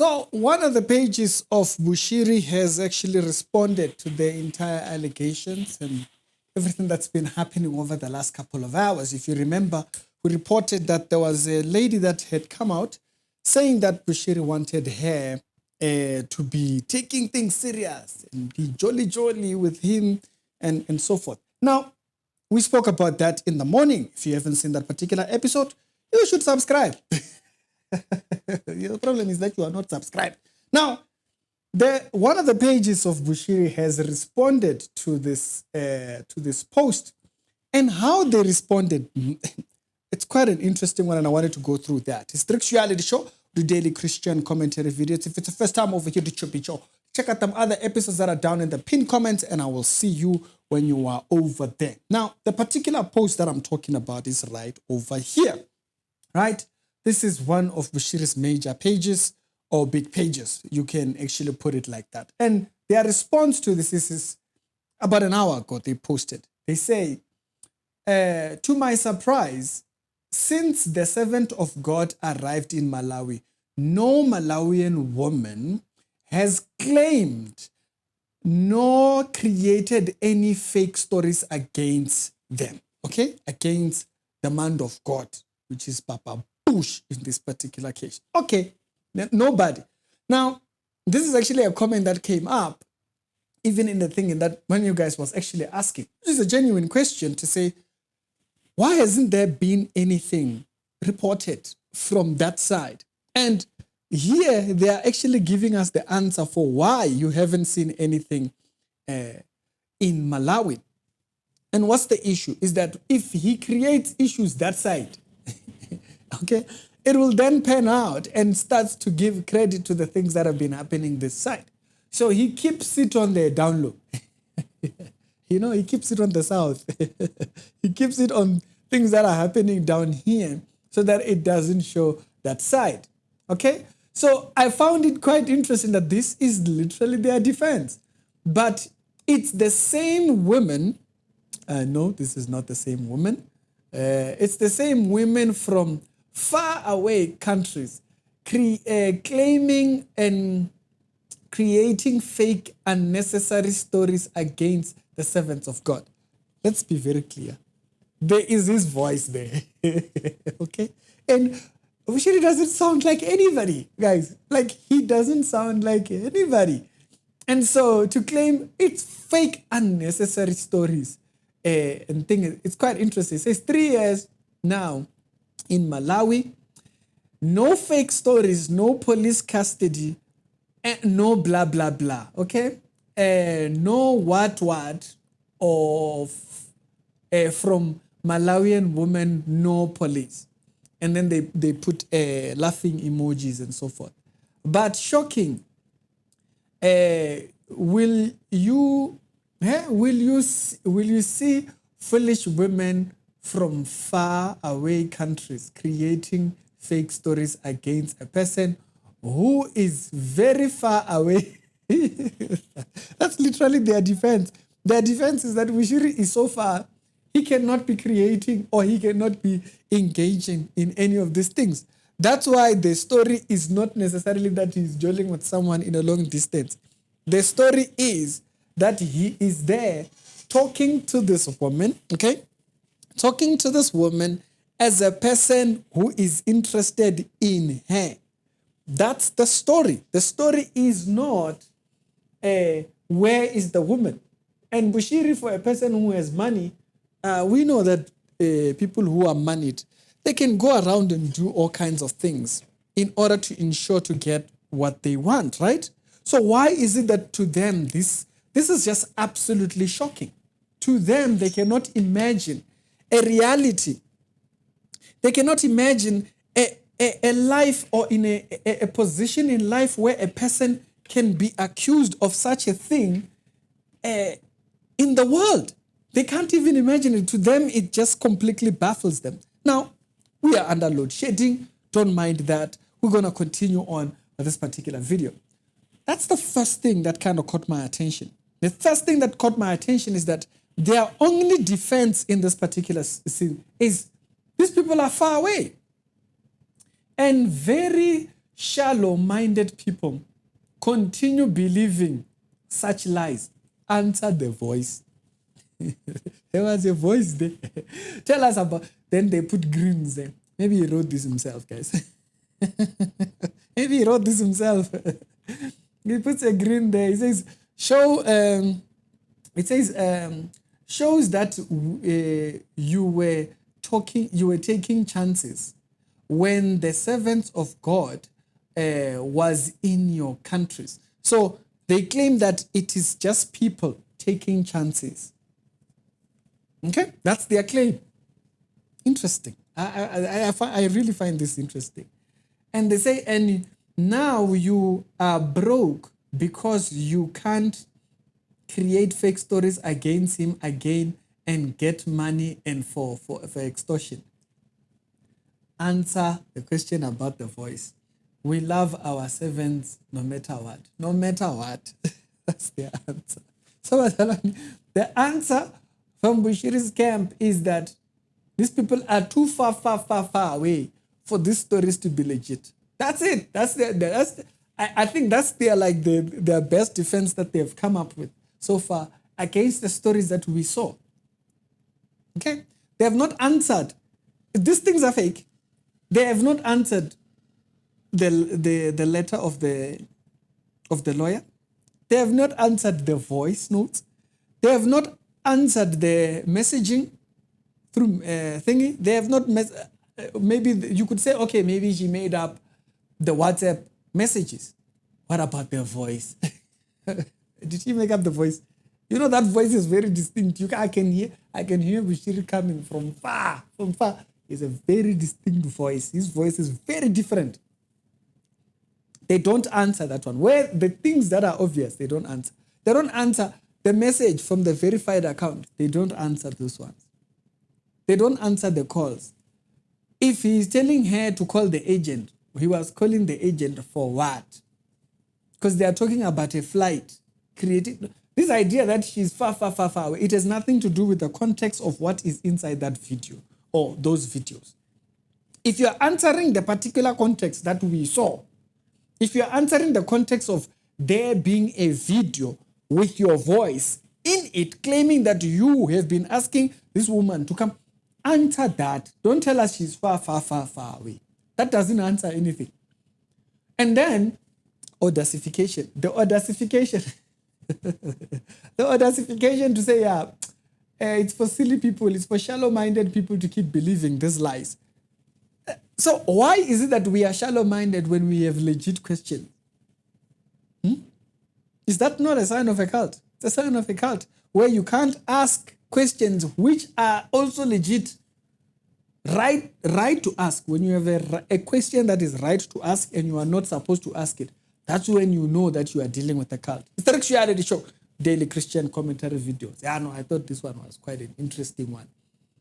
So one of the pages of Bushiri has actually responded to the entire allegations and everything that's been happening over the last couple of hours. If you remember, we reported that there was a lady that had come out saying that Bushiri wanted her to be taking things serious and be jolly with him and so forth. Now, we spoke about that in the morning. If you haven't seen that particular episode, you should subscribe. The problem is that you are not subscribed. Now, one of the pages of Bushiri has responded to this post, and how they responded, it's quite an interesting one, and I wanted to go through that. It's Strict Reality Show, the daily Christian commentary videos. If it's the first time over here to Choppy Show, check out them other episodes that are down in the pinned comments, and I will see you when you are over there. Now, the particular post that I'm talking about is right over here, right? This is one of Bushiri's major pages, or big pages. You can actually put it like that. And their response to this is about an hour ago they posted. They say, to my surprise, since the servant of God arrived in Malawi, no Malawian woman has claimed nor created any fake stories against them, okay? Against the man of God, which is Papa Bush in this particular case. Okay, nobody. Now, this is actually a comment that came up even in the thing that one of you guys was actually asking. This is a genuine question to say, why hasn't there been anything reported from that side? And here they are actually giving us the answer for why you haven't seen anything in Malawi. And what's the issue? Is that if he creates issues that side, okay, it will then pan out and starts to give credit to the things that have been happening this side. So he keeps it on the down low. He keeps it on the south. He keeps it on things that are happening down here so that it doesn't show that side. Okay? So I found it quite interesting that this is literally their defense. But it's the same women. No, this is not the same woman. It's the same women from far away countries claiming and creating fake, unnecessary stories against the servants of God. Let's be very clear. There is his voice there. Okay? And Bushiri doesn't sound like anybody, guys. Like, he doesn't sound like anybody. And so to claim it's fake, unnecessary stories and things, it's quite interesting. It says 3 years now in Malawi, no fake stories, no police custody, no blah, blah, blah, okay? No what, or from Malawian women, no police. And then they put laughing emojis and so forth. But shocking, will you see foolish women from far away countries creating fake stories against a person who is very far away? That's literally their defense. Their defense is that Bushiri is so far, he cannot be creating or he cannot be engaging in any of these things. That's why the story is not necessarily that he's jolling with someone in a long distance. The story is that he is there talking to this woman, okay? Talking to this woman as a person who is interested in her. That's the story. The story is not where is the woman. And Bushiri, for a person who has money, we know that people who are moneyed, they can go around and do all kinds of things in order to ensure to get what they want, right? So why is it that to them this is just absolutely shocking? To them, they cannot imagine a reality. They cannot imagine a life or in a position in life where a person can be accused of such a thing in the world. They can't even imagine it. To them, it just completely baffles them. Now, we are under load shedding. Don't mind that. We're going to continue on with this particular video. That's the first thing that kind of caught my attention. The first thing that caught my attention is that their only defense in this particular scene is these people are far away. And very shallow-minded people continue believing such lies? Answer the voice. There was a voice there. Tell us about. Then they put grins there. Maybe he wrote this himself, guys. Maybe he wrote this himself. He puts a grin there. He says, shows that you were taking chances when the servants of God was in your countries. So they claim that it is just people taking chances. Okay, that's their claim. Interesting. I really find this interesting. And they say, and now you are broke because you can't create fake stories against him again and get money and for extortion. Answer the question about the voice. We love our servants no matter what. No matter what. That's the answer. So the answer from Bushiri's camp is that these people are too far away for these stories to be legit. That's it. I think that's their best defense that they've come up with so far against the stories that we saw. Okay? They have not answered. If these things are fake, they have not answered the letter of the lawyer. They have not answered the voice notes. They have not answered the messaging through thingy. They have not, maybe you could say, okay, maybe she made up the WhatsApp messages. What about their voice? Did she make up the voice? You know, that voice is very distinct. I can hear Bushiri coming from far. It's a very distinct voice. His voice is very different. They don't answer that one. Where the things that are obvious, they don't answer. They don't answer the message from the verified account. They don't answer those ones. They don't answer the calls. If he's telling her to call the agent, he was calling the agent for what? Because they are talking about a flight. This idea that she's far away, it has nothing to do with the context of what is inside that video or those videos. If you're answering the particular context that we saw, if you're answering the context of there being a video with your voice in it, claiming that you have been asking this woman to come, answer that. Don't tell us she's far away. That doesn't answer anything. And then, audacification. The audacification. The audacification to say, it's for silly people, it's for shallow-minded people to keep believing these lies. So why is it that we are shallow-minded when we have legit questions? Is that not a sign of a cult? It's a sign of a cult where you can't ask questions which are also legit, right to ask. When you have a question that is right to ask and you are not supposed to ask it, that's when you know that you are dealing with a cult. It's the Reality Show, daily Christian commentary videos. I thought this one was quite an interesting one.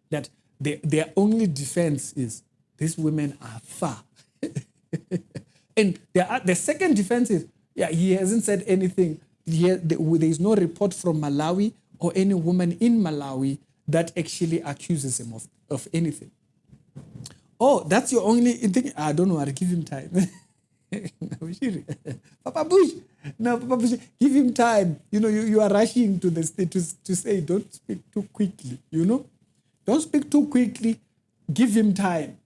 That their only defense is these women are far. And the second defense is, he hasn't said anything. There is no report from Malawi or any woman in Malawi that actually accuses him of anything. Oh, that's your only thing? I don't know, I'll give him time. Papa Bush. No, Papa Bush, give him time. You are rushing to the state to say, don't speak too quickly, Don't speak too quickly. Give him time.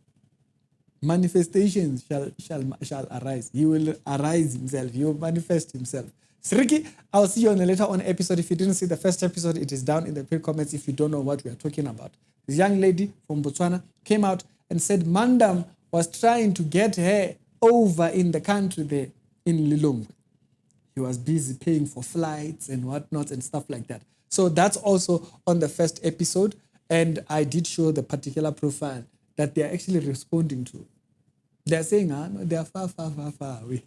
Manifestations shall arise. He will arise himself. He will manifest himself. Sriki, I'll see you on a later on episode. If you didn't see the first episode, it is down in the comments if you don't know what we are talking about. This young lady from Botswana came out and said Mandam was trying to get her over in the country there in Lilongwe. He was busy paying for flights and whatnot and stuff like that. So that's also on the first episode. And I did show the particular profile that they're actually responding to. They're saying, no, they're far away.